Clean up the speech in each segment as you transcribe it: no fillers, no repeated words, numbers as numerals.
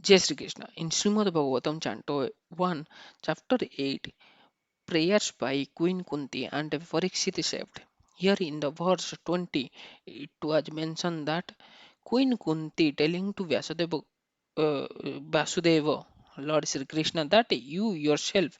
Jai Sri Krishna. In Srimad Bhagavatam, Canto 1, Chapter 8, Prayers by Queen Kunti and Parīkṣit saved. Here in the verse 20, it was mentioned that Queen Kunti telling to Vasudeva, Lord Sri Krishna, that you yourself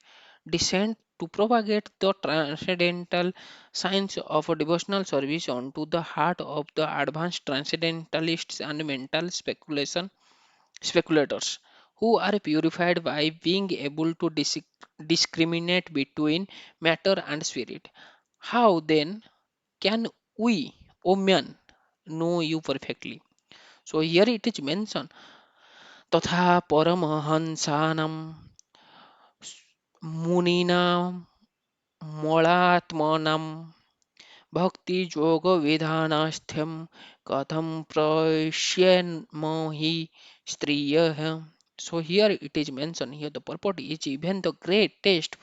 descend to propagate the transcendental science of devotional service onto the heart of the advanced transcendentalists and mental speculators who are purified by being able to discriminate between matter and spirit. How then can we, O man, know you perfectly? So here it is mentioned, तथा परमहंसानां मुनीनां मलात्मनां भक्ति योग विधानास्थ्यम कथम प्रश्यन्मो हि स्त्रियः. So here it is mentioned here the purport is even the greatest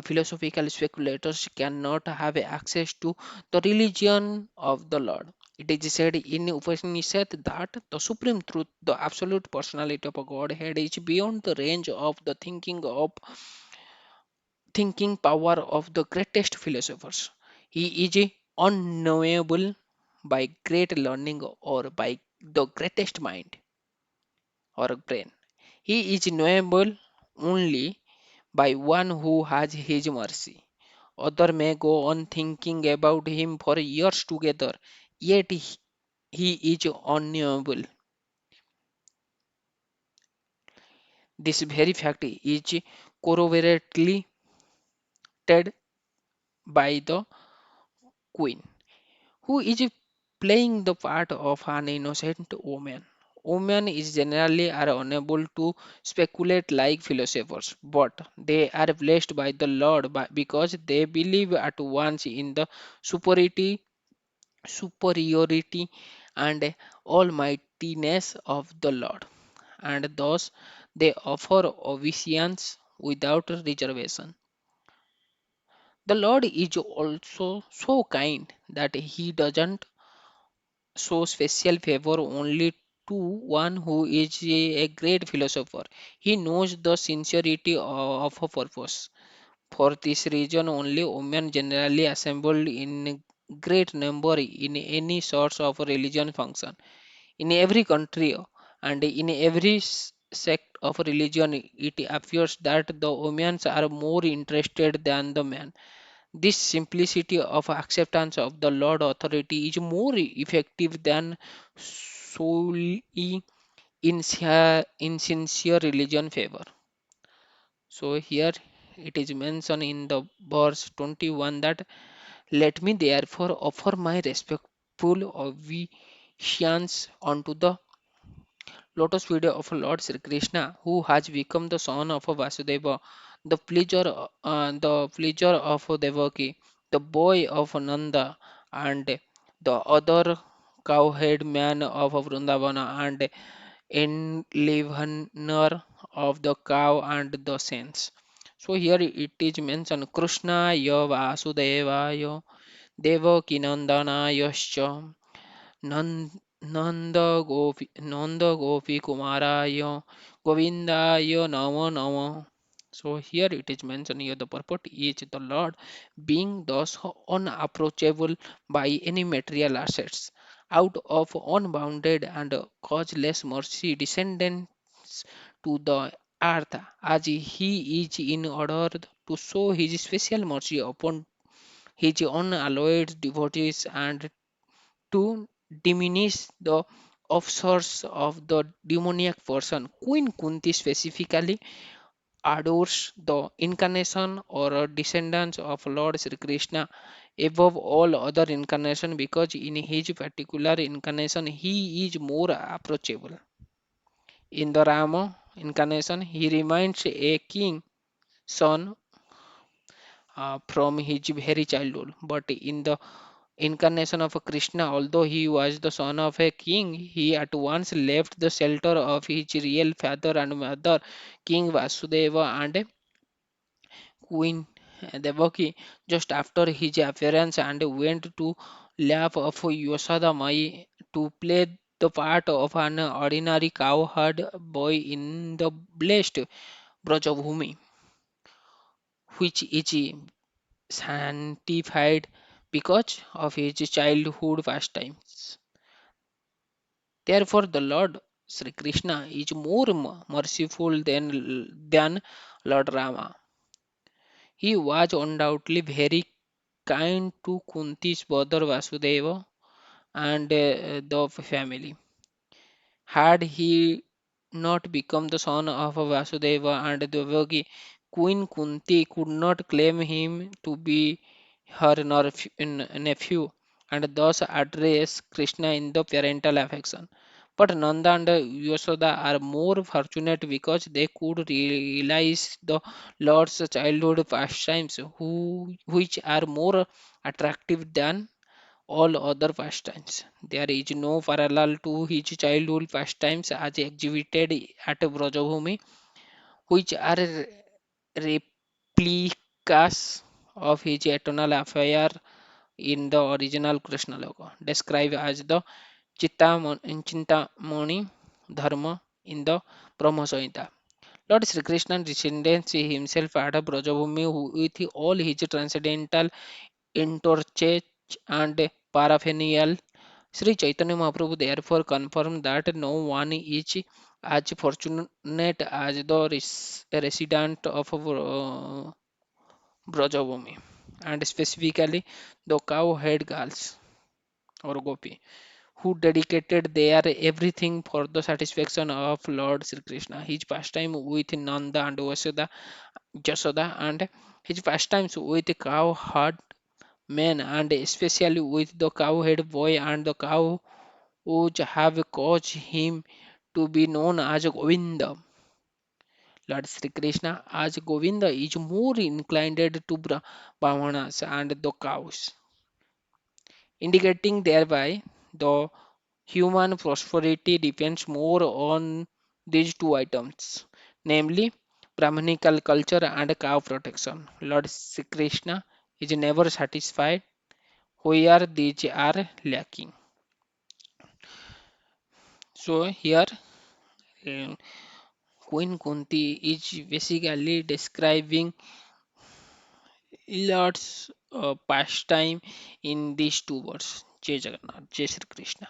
philosophical speculators cannot have access to the religion of the Lord. It is said in Upanishad that the supreme truth, the absolute personality of a Godhead, is beyond the range of the thinking power of the greatest philosophers. He is unknowable by great learning or by the greatest mind or brain. He is knowable only by one who has his mercy. Other may go on thinking about him for years together, yet he is unknowable. This very fact is corroborated by the queen, who is playing the part of an innocent woman. Women is generally are unable to speculate like philosophers, but they are blessed by the Lord because they believe at once in the superiority and almightiness of the Lord, and thus they offer obeisance without reservation. The Lord is also so kind that He doesn't show special favor only to one who is a great philosopher. He knows the sincerity of a purpose. For this reason, only women generally assembled in great number in any sorts of religion function. In every country and in every sect of religion, it appears that the women are more interested than the men. This simplicity of acceptance of the Lord authority is more effective than solely in sincere religion favor. So here it is mentioned in the verse 21 that let me therefore offer my respectful obeisance unto the lotus feet of Lord Sri Krishna, who has become the son of Vasudeva, the pleasure of Devaki, the boy of Nanda, and the other cowhead man of Vrindavana, and enlivener of the cow and the saints. So here it is mentioned Krishna ya Vasudevaya Devaki Nandana yascha Nanda Gopi Kumaraya Govindaya Namo Namo. So here it is mentioned here the purport is the Lord being thus unapproachable by any material assets. Out of unbounded and causeless mercy descendants to the earth as he is in order to show his special mercy upon his unalloyed devotees and to diminish the offshores of the demoniac person. Queen Kunti specifically adores the incarnation or descendants of Lord Sri Krishna above all other incarnation because in his particular incarnation he is more approachable. In the Rama incarnation, he reminds a king son from his very childhood, but in the incarnation of Krishna, although he was the son of a king, he at once left the shelter of his real father and mother, King Vasudeva and Queen Devaki, just after his appearance and went to lap of Yashoda Mai to play the part of an ordinary cowherd boy in the blessed Brajabhumi, which is sanctified because of his childhood pastimes. Therefore, the Lord Sri Krishna is more merciful than Lord Rama. He was undoubtedly very kind to Kunti's brother Vasudeva and the family. Had he not become the son of Vasudeva and Devaki, Queen Kunti could not claim him to be her nephew and thus address Krishna in the parental affection. But Nanda and Yashoda are more fortunate because they could realize the Lord's childhood pastimes, which are more attractive than all other pastimes. There is no parallel to his childhood pastimes as exhibited at Brajabhumi, which are replicas of his eternal affair in the original Krishna logo, described as the Chintamani Dharma in the Brahma Samhita. Lord Sri Krishna descendants himself at Brajabhumi with all his transcendental entourage and paraphernalia. Sri Chaitanya Mahaprabhu therefore confirmed that no one is as fortunate as the resident of Brajavumi, and specifically the cow-head girls or gopi, who dedicated their everything for the satisfaction of Lord Sri Krishna. His pastime with Nanda and Jasoda, and his pastimes with cow-herd men, and especially with the cow-head boy and the cow which have caused him to be known as Govinda. Lord Sri Krishna as Govinda is more inclined to Brahmanas and the cows, indicating thereby the human prosperity depends more on these two items, namely Brahmanical culture and cow protection. Lord Sri Krishna is never satisfied where these are lacking. So here uh, Queen Kunti is basically describing lots of pastime in these two words. Jai Jagannath, Jai Sri Krishna.